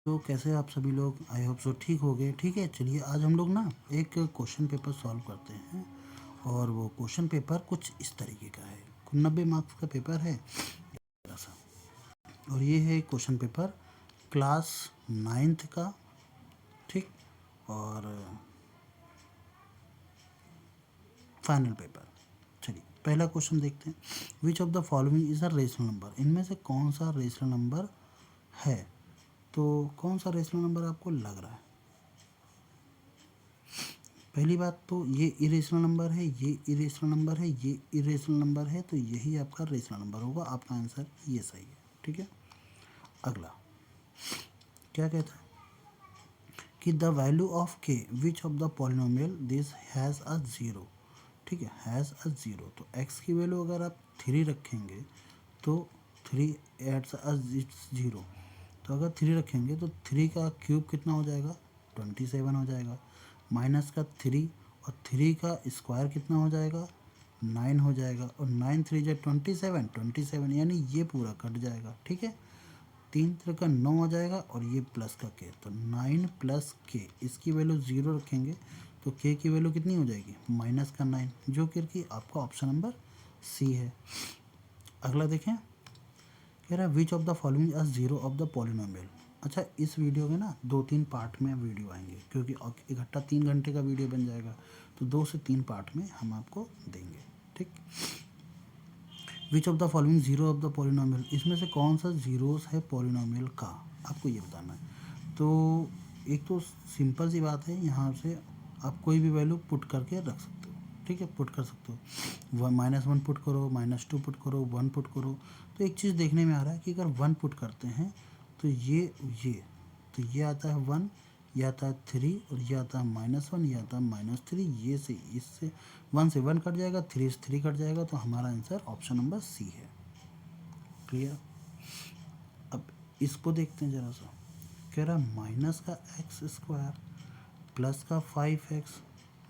तो कैसे हैं आप सभी लोग? आई होप सो ठीक हो गए। ठीक है, चलिए आज हम लोग ना एक क्वेश्चन पेपर सॉल्व करते हैं। और वो क्वेश्चन पेपर कुछ इस तरीके का है। 90 मार्क्स का पेपर है थोड़ा सा। और ये है क्वेश्चन पेपर क्लास 9th का। ठीक। और फाइनल पेपर। चलिए पहला क्वेश्चन देखते हैं। Which of the following is a rational number? इनमें से कौन सा रेशनल नंबर है? तो कौन सा रेशनल नंबर आपको लग रहा है? पहली बात तो ये इरेशनल नंबर है, ये इरेशनल नंबर है, ये इरेशनल नंबर है, तो यही आपका रेशनल नंबर होगा। आपका आंसर ये सही है। ठीक है। अगला क्या कहता है कि द वैल्यू ऑफ के which of the polynomial this has a zero. ठीक है, हैज़ अ ज़ीरो। तो एक्स की वैल्यू अगर आप 3 रखेंगे तो 3 एड्स अ ज़ीरो। तो अगर 3 रखेंगे तो 3 का क्यूब कितना हो जाएगा? 27 हो जाएगा। माइनस का 3 और 3 का स्क्वायर कितना हो जाएगा? 9 हो जाएगा। और 9 3 जो 27 यानी ये पूरा कट जाएगा। ठीक है। 3 3 का 9 हो जाएगा और ये प्लस का के, तो 9 प्लस के, इसकी वैल्यू 0 रखेंगे तो के की वैल्यू कितनी हो जाएगी? माइनस का 9, जो कि आपका ऑप्शन नंबर सी है। अगला देखें, कह रहा है which of the following a zero of the polynomial. अच्छा, इस वीडियो में ना 2-3 पार्ट में वीडियो आएंगे, क्योंकि इकट्ठा 3 घंटे का वीडियो बन जाएगा, तो 2 से 3 पार्ट में हम आपको देंगे। ठीक। Which of the following zero of the polynomial, इसमें से कौन सा जीरोस है पॉलिनोमियल का, आपको ये बताना है। तो एक तो सिंपल सी बात है, यहाँ से आप कोई भी वैल्यू पुट करके रख सकते हो। ठीक है, पुट कर सकते हो। -1 पुट करो, -2 पुट करो, 1 पुट करो। तो एक चीज़ देखने में आ रहा है कि अगर 1 पुट करते हैं तो ये तो ये आता है 1, ये आता है 3, और ये आता है -1, ये आता है -3। ये से इससे 1 से 1 कट जाएगा, 3 से 3 कट जाएगा, तो हमारा आंसर ऑप्शन नंबर सी है। क्लियर। अब इसको देखते हैं ज़रा सा। कह रहा है माइनस का एक्स स्क्वायर प्लस का 5x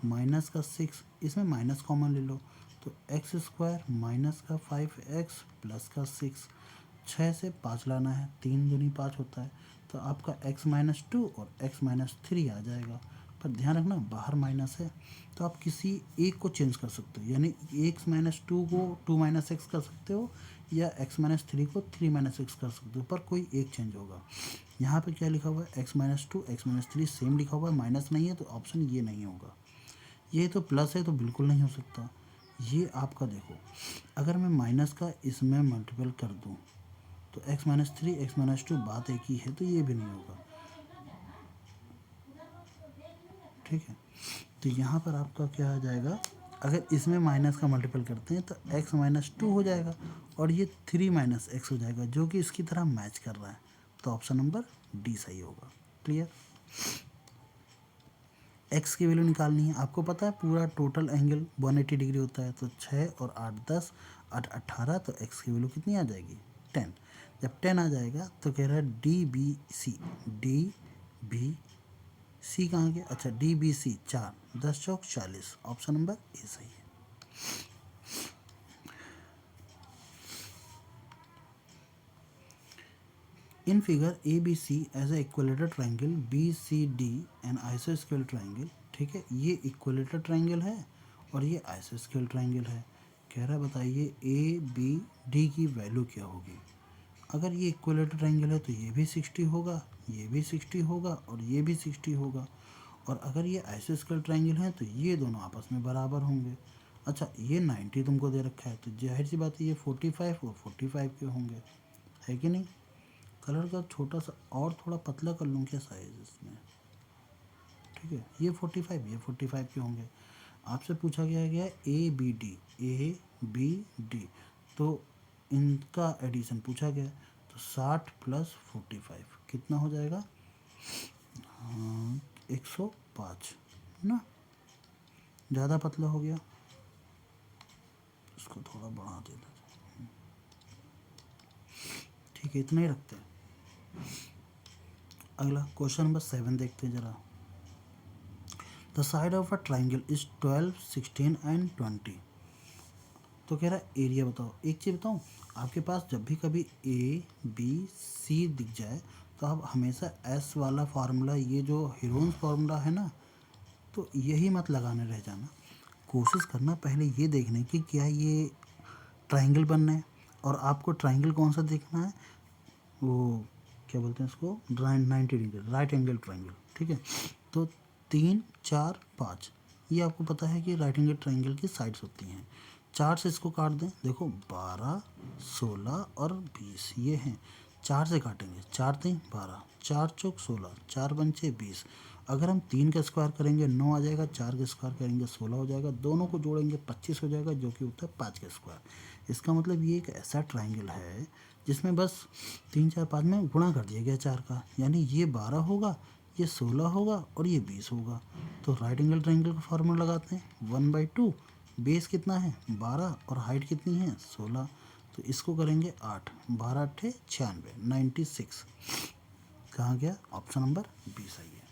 माइनस का 6, इसमें माइनस कॉमन ले लो, तो एक्स स्क्वायर माइनस का 5x प्लस का 6। 6 से 5 लाना है, 3 दूनी 5 होता है, तो आपका x-2 और x-3 आ जाएगा। पर ध्यान रखना बाहर माइनस है, तो आप किसी एक को चेंज कर सकते हो, यानी x-2 को 2 - x कर सकते हो, या x-3 को 3 - x कर सकते हो, पर कोई एक चेंज होगा। यहाँ पे क्या लिखा हुआ है? x-2 x-3 सेम लिखा हुआ है, माइनस नहीं है, तो ऑप्शन ये नहीं होगा। ये तो प्लस है तो बिल्कुल नहीं हो सकता। ये आपका देखो, अगर मैं माइनस का इसमें मल्टीपल कर दूँ तो x-3 x-2 बात एक ही है, तो ये भी नहीं होगा। ठीक है, तो यहाँ पर आपका क्या आ जाएगा? अगर इसमें माइनस का मल्टीपल करते हैं तो x-2 हो जाएगा, और ये 3 - x हो जाएगा, जो कि इसकी तरह मैच कर रहा है, तो ऑप्शन नंबर डी सही होगा। क्लियर। एक्स की वैल्यू निकालनी है, आपको पता है पूरा टोटल एंगल 180 डिग्री होता है, तो 6 और 8 10, 8 18, तो एक्स की वैल्यू कितनी आ जाएगी? 10। जब 10 आ जाएगा तो कह रहा है डी बी सी कहाँ गया? अच्छा, DBC 4, 10 चौक 40, ऑप्शन नंबर ए सही है। In figure ABC as a equilateral triangle BCD an आइसोस्केल ट्राइंगल। ठीक है, ये इक्वलेटर ट्राइंगल है और ये आइसोस्केल ट्राइंगल है। कह रहा है बताइए ABD की वैल्यू क्या होगी? अगर ये इक्वलेटर ट्राइंगल है तो ये भी 60 होगा, ये भी 60 होगा, और ये भी 60 होगा। और अगर ये आइसोस्केल ट्राइंगल है तो ये दोनों आपस में बराबर होंगे। अच्छा, ये 90 तुमको दे रखा है, तो जाहिर सी बात है ये 45 और 45 के होंगे, है कि नहीं? कलर का छोटा सा और थोड़ा पतला कर लूँ क्या साइज इसमें? ठीक है, ये 45, ये 45 के होंगे। आपसे पूछा गया ए बी डी, तो इनका एडिशन पूछा गया, तो 60 + 45 कितना हो जाएगा? 105 ना। ज़्यादा पतला हो गया, इसको थोड़ा बढ़ा देना। ठीक है, इतना ही रखते हैं। अगला क्वेश्चन नंबर 7 देखते हैं जरा। The side of a triangle is 12 16 and 20। तो कह रहा है एरिया बताओ। एक चीज़ बताऊँ, आपके पास जब भी कभी A B C दिख जाए तो आप हमेशा एस वाला फार्मूला, ये जो हीरोन्स फार्मूला है ना, तो यही मत लगाने रह जाना। कोशिश करना पहले ये देखने की क्या ये ट्रायंगल बनना है, और आपको ट्रायंगल कौन सा देखना है, वो क्या बोलते हैं इसको, 90 डिग्री राइट एंगल ट्रायंगल, ठीक है। तो 3 4 5 ये आपको पता है कि राइट एंगल ट्रायंगल की साइड्स होती हैं। 4 से इसको काट दें, देखो 12 16 और 20 ये हैं। 4 से काटेंगे, 4 3 12, 4 चौक 16, 4 पंचे 20। अगर हम 3 का स्क्वायर करेंगे 9 आ जाएगा, 4 का स्क्वायर करेंगे 16 हो जाएगा, दोनों को जोड़ेंगे 25 हो जाएगा, जो कि होता है 5 का स्क्वायर। इसका मतलब ये एक ऐसा ट्रायंगल है जिसमें बस 3 4 5 में गुणा कर दिया गया 4 का, यानी ये 12 होगा, ये 16 होगा और ये 20 होगा। तो राइट एंगल ट्रायंगल का फॉर्मूला लगाते हैं, 1/2, बेस कितना है 12 और हाइट कितनी है 16, तो इसको करेंगे 8, 12 8 96, 96 कहाँ गया, ऑप्शन नंबर बी सही है।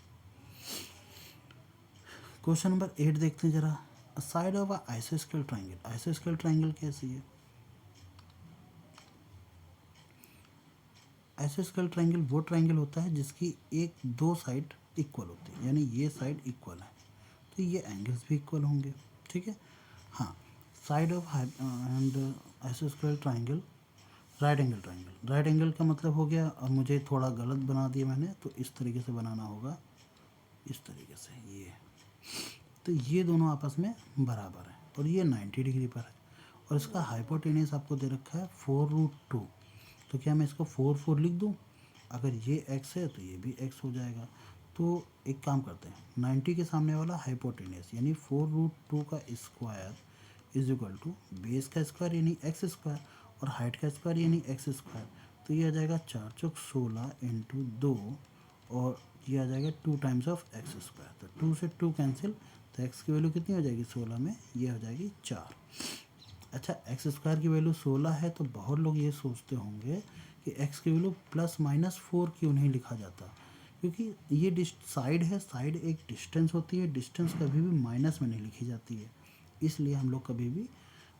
क्वेश्चन नंबर 8 देखते हैं जरा। साइड ऑफ आइसोस्केल ट्रायंगल, आइसोस्केल ट्रायंगल कैसी है। आइसोस्केल ट्रायंगल वो ट्रायंगल होता है जिसकी एक दो साइड इक्वल होती है, यानी ये साइड इक्वल है तो ये एंगल्स भी इक्वल होंगे, ठीक है। हाँ, साइड ऑफ एंड आइसोस्केल triangle right angle triangle, right angle का मतलब हो गया, और मुझे थोड़ा गलत बना दिया मैंने, तो इस तरीके से बनाना होगा, इस तरीके से ये, तो ये दोनों आपस में बराबर है और ये 90 डिग्री पर है, और इसका हाइपोटेनस आपको दे रखा है 4√2, तो क्या मैं इसको 4 लिख दूँ, अगर ये x है तो ये भी x हो जाएगा। तो एक काम करते हैं, 90 के सामने वाला हाइपोटेनस यानी 4√2 का square is equal to base का स्क्वायर यानी एक्स स्क्वायर और हाइट का स्क्वायर यानी एक्स स्क्वायर, तो ये आ जाएगा 4 चौक 16 इंटू 2 और ये आ जाएगा 2 टाइम्स ऑफ एक्स स्क्वायर, तो 2 से 2 कैंसिल, तो एक्स की वैल्यू कितनी हो जाएगी 16 में, ये हो जाएगी 4। अच्छा, एक्स स्क्वायर की वैल्यू 16 है, तो बहुत लोग ये सोचते होंगे कि एक्स की वैल्यू +-4 क्यों नहीं लिखा जाता, क्योंकि ये साइड है, साइड एक डिस्टेंस होती है, डिस्टेंस कभी भी माइनस में नहीं लिखी जाती है, इसलिए हम लोग कभी भी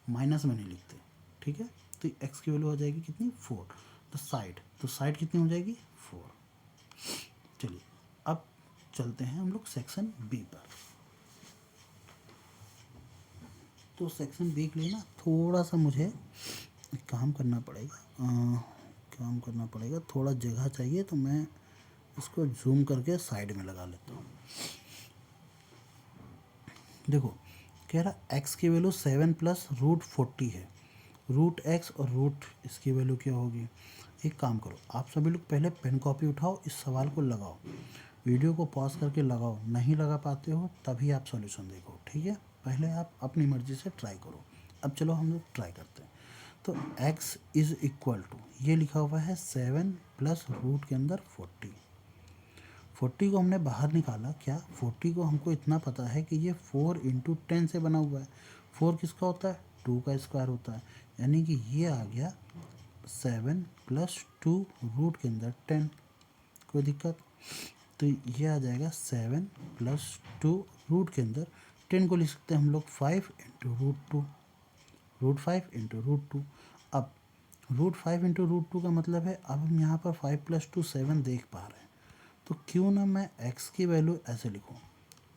माइनस में नहीं लिखते, ठीक है। तो एक्स की वैल्यू हो जाएगी कितनी 4, तो साइड कितनी हो जाएगी 4। चलिए अब चलते हैं हम लोग सेक्शन बी पर। तो सेक्शन बी के लिए ना थोड़ा सा मुझे काम करना पड़ेगा, थोड़ा जगह चाहिए, तो मैं इसको जूम करके साइड में लगा लेता हूँ। देखो कह रहा x की वैल्यू 7 + √40 है, √x और रूट इसकी वैल्यू क्या होगी। एक काम करो, आप सभी लोग पहले पेन कॉपी उठाओ, इस सवाल को लगाओ, वीडियो को पॉज करके लगाओ, नहीं लगा पाते हो तभी आप सॉल्यूशन देखो, ठीक है। पहले आप अपनी मर्ज़ी से ट्राई करो। अब चलो हम लोग ट्राई करते हैं। तो x इज़ इक्वल टू, ये लिखा हुआ है 7 + रूट के अंदर 40, 40 को हमने बाहर निकाला, क्या 40 को हमको इतना पता है कि ये 4 × 10 से बना हुआ है, 4 किसका होता है 2 का स्क्वायर होता है, यानी कि ये आ गया 7 + 2 रूट के अंदर 10, कोई दिक्कत, तो ये आ जाएगा 7 + 2 रूट के अंदर 10 को लिख सकते हैं हम लोग 5 × √2, √5 × √2। अब √5 × √2 का मतलब है, अब हम यहाँ पर 5 + 2 7 देख पा रहे हैं, तो क्यों ना मैं x की वैल्यू ऐसे लिखूँ,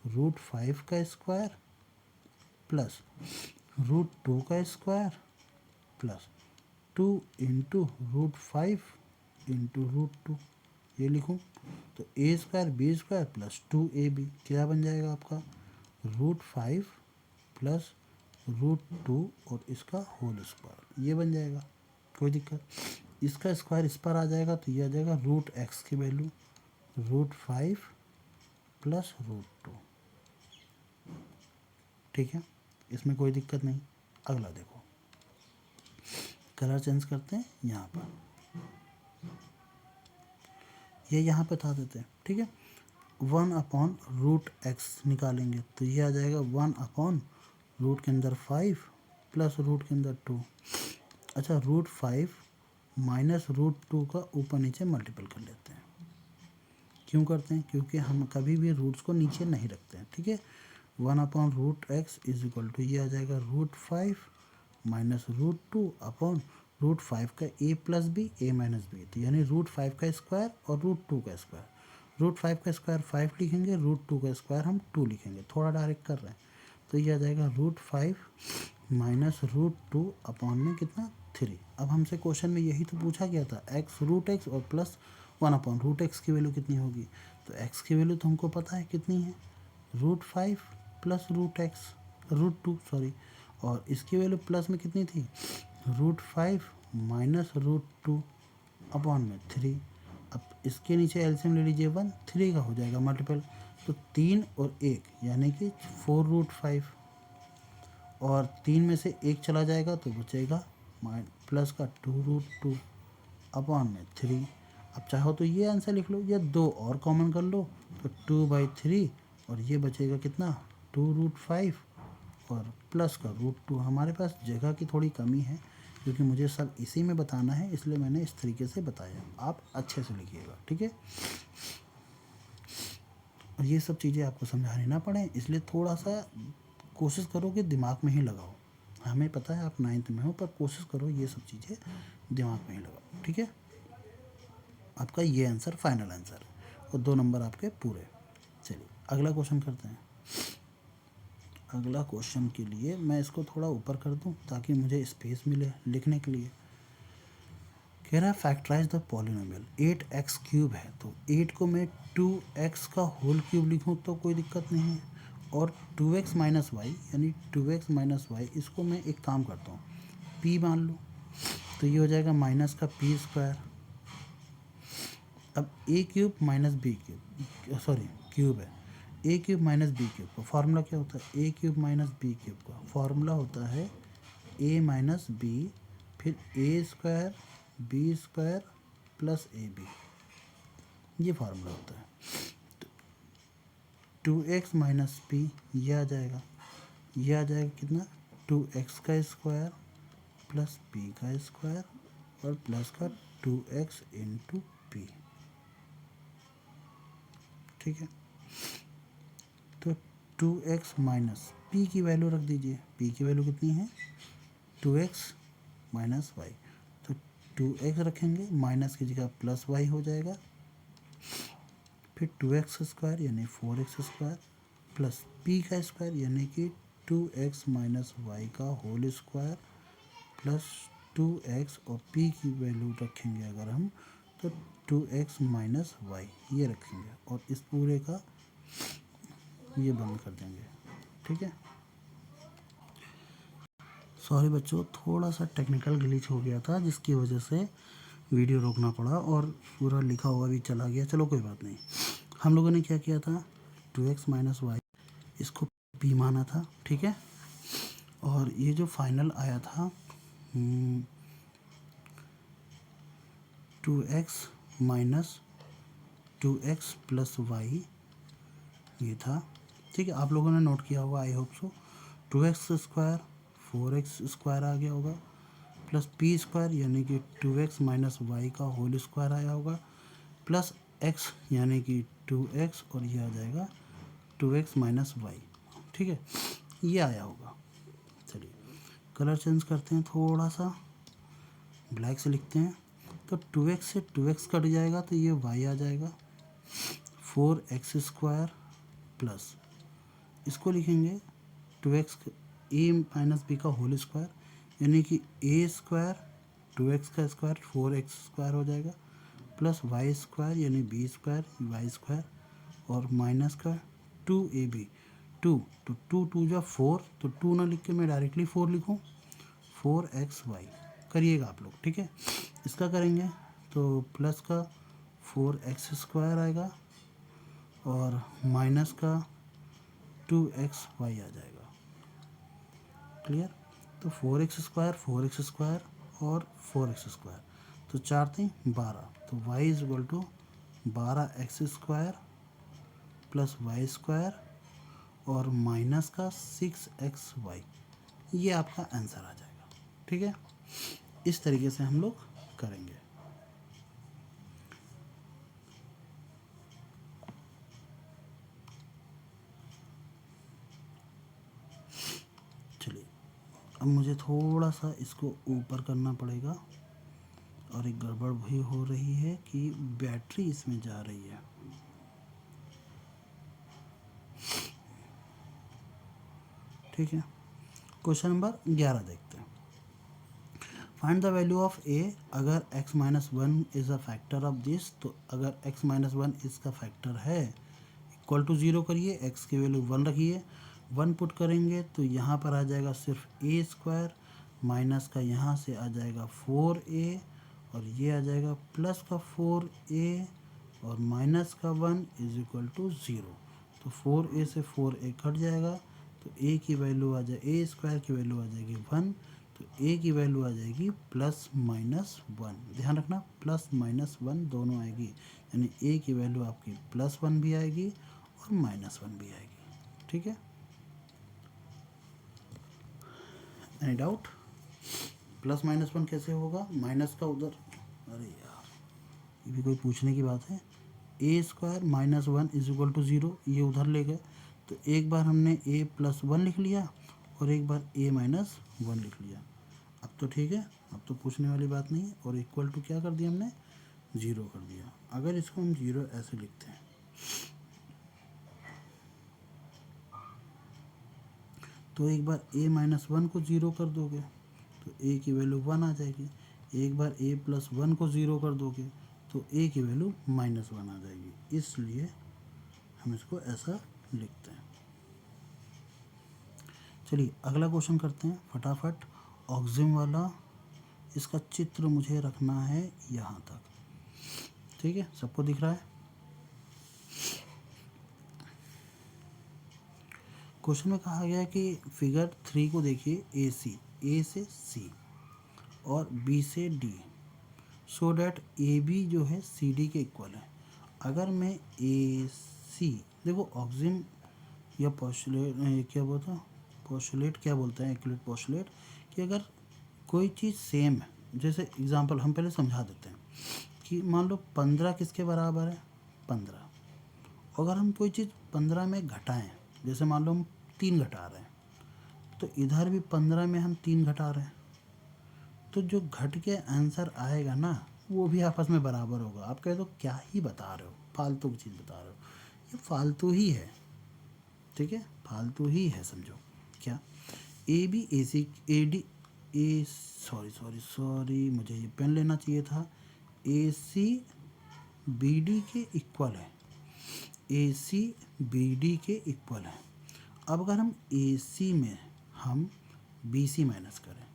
√5 का स्क्वायर प्लस √2 का स्क्वायर प्लस 2 × √5 × √2, ये लिखूँ, तो a² b² प्लस 2ab क्या बन जाएगा आपका, √5 प्लस √2 और इसका होल स्क्वायर, ये बन जाएगा, कोई दिक्कत। इसका स्क्वायर इस पर आ जाएगा, तो ये आ जाएगा √x की वैल्यू √5 प्लस √2, ठीक है, इसमें कोई दिक्कत नहीं। अगला देखो, कलर चेंज करते हैं, यहाँ पर ये यहाँ पे था देते हैं, ठीक है। 1/√x निकालेंगे, तो ये आ जाएगा 1/रूट के अंदर 5 प्लस रूट के अंदर 2। अच्छा, √5 माइनस √2 का ऊपर नीचे मल्टीपल कर लेते हैं, क्यों करते हैं, क्योंकि हम कभी भी रूट्स को नीचे नहीं रखते हैं, ठीक है। 1/√x इज इक्वल टू, ये आ जाएगा √5 माइनस √2 अपॉन रूट 5 का a plus B a minus B, तो यानी रूट 5 का स्क्वायर और रूट 2 का स्क्वायर। रूट 5 का स्क्वायर 5 लिखेंगे, रूट 2 का स्क्वायर हम 2 लिखेंगे, थोड़ा डायरेक्ट कर रहे हैं, तो ये आ जाएगा रूट 5 माइनस रूट 2 अपॉन में कितना 3। अब हमसे क्वेश्चन में यही तो पूछा गया था, एक्स रूट एक्स और प्लस 1 अपॉन रूट एक्स की वैल्यू कितनी होगी। तो एक्स की वैल्यू तो हमको पता है कितनी है, root 5 plus root X root 2 sorry, और इसकी वैल्यू प्लस में कितनी थी, रूट 5 माइनस रूट 2 अपॉन में 3। अब इसके नीचे एलसीएम ले लीजिए 1, 3 का हो जाएगा मल्टीपल, तो 3 और 1 यानी कि 4 रूट 5, और 3 में से 1 चला जाएगा तो बचेगा प्लस का 2 रूट 2 अपॉन में 3। अब चाहो तो ये आंसर लिख लो या 2 और कॉमन कर लो, तो 2/3, और ये बचेगा कितना 2 रूट 5 और प्लस का रूट 2। हमारे पास जगह की थोड़ी कमी है क्योंकि मुझे सब इसी में बताना है, इसलिए मैंने इस तरीके से बताया, आप अच्छे से लिखिएगा, ठीक है। और ये सब चीज़ें आपको समझानी ना पड़े, इसलिए थोड़ा सा कोशिश करो कि दिमाग में ही लगाओ। हमें पता है आप 9th में हो, पर कोशिश करो ये सब चीज़ें दिमाग में ही लगाओ, ठीक है। आपका ये आंसर फाइनल आंसर है और 2 नंबर आपके पूरे। चलिए अगला क्वेश्चन करते हैं। अगला क्वेश्चन के लिए मैं इसको थोड़ा ऊपर कर दूं ताकि मुझे स्पेस मिले लिखने के लिए। कह रहा है factorise the polynomial, 8x cube है, तो 8 को मैं 2x का होल क्यूब लिखूं तो कोई दिक्कत नहीं है, और 2x माइनस वाई यानी 2x माइनस वाई, इसको मैं एक काम करता हूँ p मान लूँ, तो ये हो जाएगा माइनस का p स्क्वायर। अब a cube minus b cube, sorry cube है, a cube minus b cube का फार्मूला क्या होता है, a cube minus b cube का फार्मूला होता है a माइनस b, फिर a square b square plus A B, ये फार्मूला होता है। 2x माइनस पी, ये आ जाएगा, ये आ जाएगा कितना 2x का स्क्वायर प्लस p का स्क्वायर और प्लस का 2x इंटू पी, ठीक है। तो 2x माइनस पी की वैल्यू रख दीजिए, p की वैल्यू कितनी है 2x माइनस वाई, तो 2x रखेंगे, माइनस की जगह प्लस वाई हो जाएगा, फिर 2x स्क्वायर यानी 4x स्क्वायर प्लस p का स्क्वायर यानी कि 2x माइनस वाई का होल स्क्वायर प्लस 2x, और p की वैल्यू रखेंगे अगर हम तो 2x माइनस वाई ये रखेंगे, और इस पूरे का ये बंद कर देंगे, ठीक है। सॉरी बच्चों, थोड़ा सा टेक्निकल ग्लिच हो गया था जिसकी वजह से वीडियो रोकना पड़ा और पूरा लिखा हुआ भी चला गया। चलो कोई बात नहीं। हम लोगों ने क्या किया था 2x माइनस वाई, इसको p माना था, ठीक है। और ये जो फाइनल आया था 2x minus 2x plus Y ये था, ठीक है। आप लोगों ने नोट किया होगा, I hope so. 2x square 4x square आ गया होगा, प्लस p स्क्वायर यानी कि 2x माइनस वाई का होल स्क्वायर आया होगा, प्लस x यानी कि 2x, और ये आ जाएगा 2x माइनस वाई, ठीक है, ये आया होगा। चलिए कलर चेंज करते हैं, थोड़ा सा ब्लैक से लिखते हैं, तो 2x से 2x कट जाएगा तो ये y आ जाएगा, 4x स्क्वायर प्लस इसको लिखेंगे 2x a माइनस बी का होल स्क्वायर यानी कि a स्क्वायर 2x का स्क्वायर 4x स्क्वायर हो जाएगा, प्लस वाई स्क्वायर यानी बी स्क्वायर वाई स्क्वायर, और माइनस का 2ab 2, तो 2 2 जा 4, तो 2 ना लिख के मैं डायरेक्टली 4 लिखूँ, 4xy करिएगा आप लोग, ठीक है। इसका करेंगे तो प्लस का 4x स्क्वायर आएगा और माइनस का 2xy आ जाएगा, क्लियर। तो 4x स्क्वायर और 4x स्क्वायर, तो 4 3 12, तो y is equal to 12x square plus Y square और माइनस का 6xy, ये आपका आंसर आ जाएगा, ठीक है। इस तरीके से हम लोग करेंगे। चलिए अब मुझे थोड़ा सा इसको ऊपर करना पड़ेगा, और एक गड़बड़ भी हो रही है कि बैटरी इसमें जा रही है। ठीक है, क्वेश्चन नंबर 11 देखते हैं। फाइंड द वैल्यू ऑफ ए अगर x minus one is a factor of this, तो अगर x माइनस वन इसका फैक्टर है, इक्वल टू ज़ीरो करिए, x की वैल्यू वन रखिए, वन पुट करेंगे तो यहाँ पर आ जाएगा सिर्फ ए स्क्वायर, माइनस का यहाँ से आ जाएगा 4a, और ये आ जाएगा प्लस का 4a, और माइनस का 1 इज इक्वल टू ज़ीरो। तो 4a से 4a कट जाएगा, तो a की वैल्यू आ जाए, ए स्क्वायर की वैल्यू आ जाएगी 1, तो a की वैल्यू आ जाएगी प्लस माइनस 1। ध्यान रखना प्लस माइनस 1 दोनों आएगी, यानी a की वैल्यू आपकी प्लस 1 भी आएगी और माइनस 1 भी आएगी। ठीक है, एनी डाउट? प्लस माइनस 1 कैसे होगा? माइनस का उधर, अरे यार ये भी कोई पूछने की बात है। A square minus 1 is equal to zero, ये उधर ले गए, तो एक बार हमने a प्लस 1 लिख लिया और एक बार a माइनस 1 लिख लिया। अब तो ठीक है, अब तो पूछने वाली बात नहीं है, और इक्वल टू क्या कर दिया हमने? ज़ीरो कर दिया। अगर इसको हम ज़ीरो ऐसे लिखते हैं, तो एक बार a माइनस 1 को ज़ीरो कर दोगे तो a की वैल्यू 1 आ जाएगी, एक बार a प्लस 1 को ज़ीरो कर दोगे तो a की वैल्यू माइनस 1 आ जाएगी, इसलिए हम इसको ऐसा लिखते हैं। चलिए अगला क्वेश्चन करते हैं फटाफट। ऑक्सिम वाला, इसका चित्र मुझे रखना है यहाँ तक। ठीक है, सबको दिख रहा है? क्वेश्चन में कहा गया है कि फिगर 3 को देखिए, ए से सी और बी से D, so that A B जो है सी डी के इक्वल है। अगर मैं ए सी, देखो ऑक्सिम या पोस्टुलेट क्या बोलता, पोस्टुलेट क्या बोलते हैं, एक्यूरेट पोस्टुलेट, कि अगर कोई चीज़ सेम है, जैसे एग्जांपल हम पहले समझा देते हैं कि मान लो 15 किसके बराबर है? 15। अगर हम कोई चीज़ 15 में घटाएं, जैसे मान लो हम 3 घटा रहे हैं, तो इधर भी 15 में हम 3 घटा रहे हैं, तो जो घट के आंसर आएगा ना वो भी आपस में बराबर होगा। आप कहे तो क्या ही बता रहे हो, फालतू की चीज़ बता रहे हो, ये फालतू ही है। ठीक है, फालतू ही है, समझो क्या। A B A C A D A sorry मुझे ये पेन लेना चाहिए था। ए सी बी डी के इक्वल है, ए सी बी डी के इक्वल है। अब अगर हम ए सी में हम बी सी माइनस करें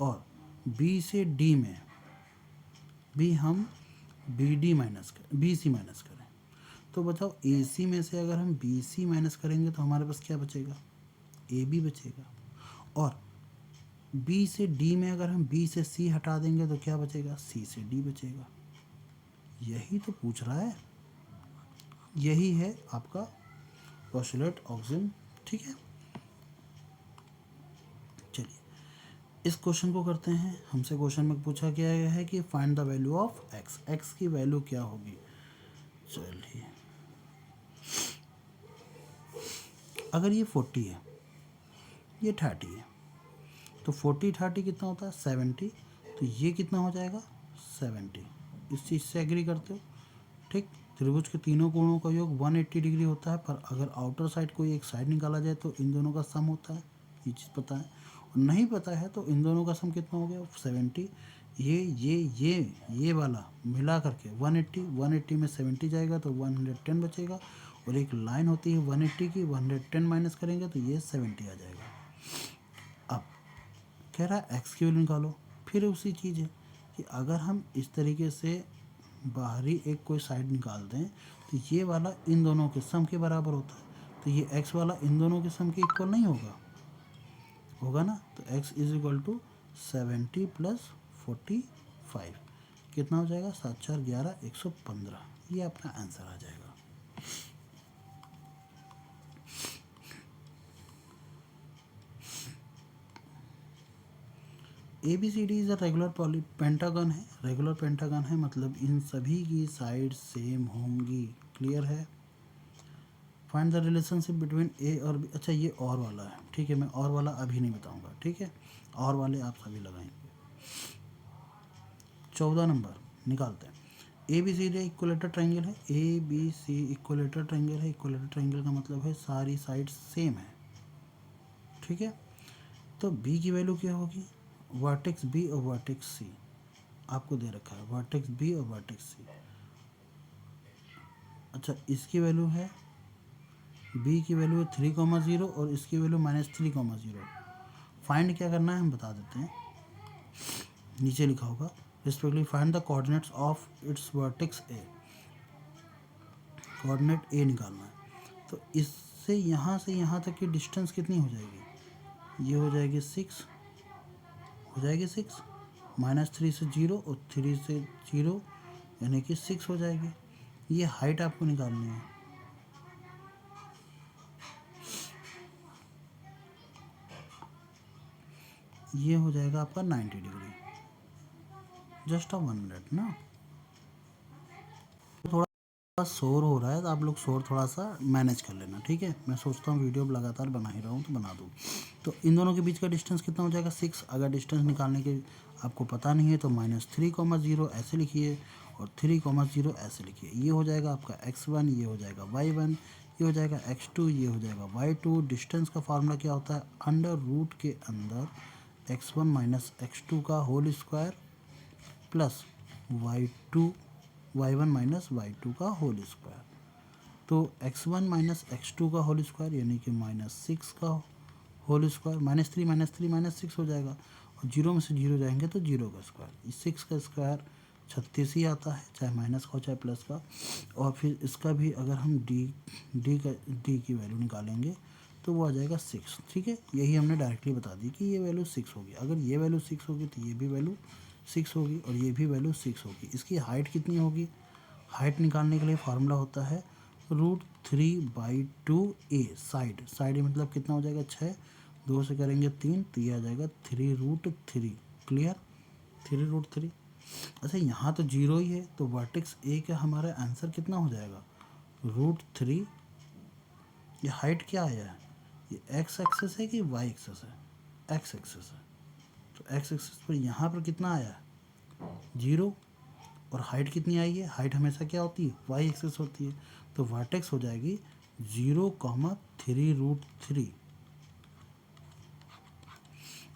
और बी से डी में भी हम बी डी माइनस करें, बी सी माइनस करें, तो बताओ ए सी में से अगर हम बी सी माइनस करेंगे तो हमारे पास क्या बचेगा? ए बी बचेगा। और बी से डी में अगर हम बी से सी हटा देंगे तो क्या बचेगा? सी से डी बचेगा। यही तो पूछ रहा है, यही है आपका पोस्टुलेट ऑक्सिम। ठीक है, चलिए इस क्वेश्चन को करते हैं। हमसे क्वेश्चन में पूछा गया है कि find the value of x, x की वैल्यू क्या होगी। चलिए अगर ये 40 है, ये 30 है, तो 40 30 कितना होता है? 70। तो ये कितना हो जाएगा? 70। इस चीज़ से एग्री करते हो? ठीक, त्रिभुज के तीनों कोणों का योग 180 डिग्री होता है, पर अगर आउटर साइड कोई एक साइड निकाला जाए तो इन दोनों का सम होता है, ये चीज़ पता है। और नहीं पता है तो इन दोनों का सम कितना हो गया? 70। ये वाला मिला करके 180 में 70 जाएगा तो 110 बचेगा, और एक लाइन होती है 180 की, 110 माइनस करेंगे तो ये 70 आ जाएगा। अब कह रहा है एक्स की वैल्यू निकालो, फिर उसी चीज़ है कि अगर हम इस तरीके से बाहरी एक कोई साइड निकाल दें तो ये वाला इन दोनों के सम के बराबर होता है, तो ये x वाला इन दोनों के सम के इक्वल नहीं होगा? होगा ना। तो x इज इक्वल टू 70 प्लस 45 कितना हो जाएगा? 7 4 11 115, ये अपना आंसर आ जाएगा। A B C D is a regular pentagon है, रेगुलर पेंटागन है, मतलब इन सभी की साइड सेम होंगी। क्लियर है? Find the relationship between A और बी। अच्छा ये और वाला है, ठीक है, मैं और वाला अभी नहीं बताऊंगा, ठीक है, और वाले आप सभी लगाएंगे। 14 नंबर निकालते हैं। A B C D equilateral triangle है, A B C equilateral triangle है। इक्वलेटर ट्रायंगल का मतलब है सारी साइड सेम है, ठीक है। तो बी की वैल्यू क्या होगी, वर्टेक्स बी और वर्टेक्स सी आपको दे रखा है, वर्टेक्स बी और वर्टेक्स सी। अच्छा इसकी वैल्यू है, बी की वैल्यू है 3,0 और इसकी वैल्यू -3,0। फाइंड क्या करना है हम बता देते हैं, नीचे लिखा होगा respectively find the coordinates of its vertex A. Coordinate A निकालना है, तो इससे यहाँ तक की डिस्टेंस कितनी हो जाएगी, ये हो जाएगी 6, हो जाएगी 6, -3 से 0 और 3 से 0 यानी कि 6 हो जाएगी। ये हाइट आपको निकालनी है। ये हो जाएगा आपका 90 डिग्री। जस्ट अ 1 मिनट ना, थोड़ा शोर हो रहा है तो आप लोग शोर थोड़ा सा मैनेज कर लेना, ठीक है। मैं सोचता हूँ वीडियो लगातार बना ही रहा हूँ तो बना दूँ। तो इन दोनों के बीच का डिस्टेंस कितना हो जाएगा 6। अगर डिस्टेंस निकालने के आपको पता नहीं है तो -3,0 ऐसे लिखिए और 3,0 ऐसे लिखिए। ये हो जाएगा आपका x1, ये हो जाएगा y1, ये हो जाएगा x2, ये हो जाएगा y2। डिस्टेंस का फार्मूला क्या होता है, अंडर रूट के अंदर x1 - x2 का whole square plus y1 - y2 का होल स्क्वायर। तो x1 - x2 का होल स्क्वायर यानी कि -6 का होल स्क्वायर, -3 - 6 हो जाएगा और 0 में से 0 जाएंगे तो 0 का स्क्वायर। 6 का स्क्वायर 36 ही आता है, चाहे माइनस का हो चाहे प्लस का। और फिर इसका भी अगर हम डी की वैल्यू निकालेंगे तो वो आ जाएगा 6, ठीक है। यही हमने डायरेक्टली बता दी कि ये वैल्यू 6 होगी। अगर ये वैल्यू 6 होगी तो ये भी वैल्यू 6 होगी और ये भी वैल्यू 6 होगी। इसकी हाइट कितनी होगी, हाइट निकालने के लिए फार्मूला होता है √3/2 ए। साइड मतलब कितना हो जाएगा 6, 2 से करेंगे 3 तो ये आ जाएगा 3√3। क्लियर, 3√3। अच्छा यहाँ तो 0 ही है तो वर्टेक्स ए का हमारा आंसर कितना हो जाएगा √3। ये हाइट क्या आया है, ये एक्स एक्सेस है कि वाई एक्सेस है, एक्स एक्सेस है। तो एक्स एक्सेस पर यहाँ पर कितना आया है 0 और हाइट कितनी आई है, हाइट हमेशा क्या होती है वाई एक्सेस होती है। तो वर्टेक्स हो जाएगी 0,3√3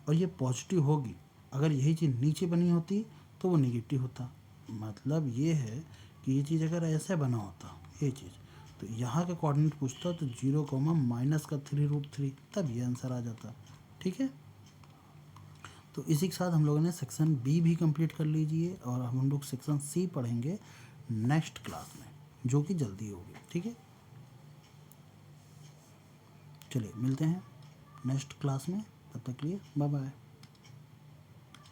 और ये पॉजिटिव होगी। अगर यही चीज़ नीचे बनी होती तो वो नेगेटिव होता। मतलब ये है कि ये चीज़ अगर ऐसे बना होता ये चीज़ तो यहाँ का कोऑर्डिनेट पूछता तो 0,-3√3 तब ये आंसर आ जाता, ठीक है। तो इसी के साथ हम लोगों ने सेक्शन बी भी कंप्लीट कर लीजिए और हम लोग सेक्शन सी पढ़ेंगे नेक्स्ट क्लास में जो कि जल्दी होगी, ठीक है। चलिए मिलते हैं नेक्स्ट क्लास में, तब तक के लिए बाय बाय।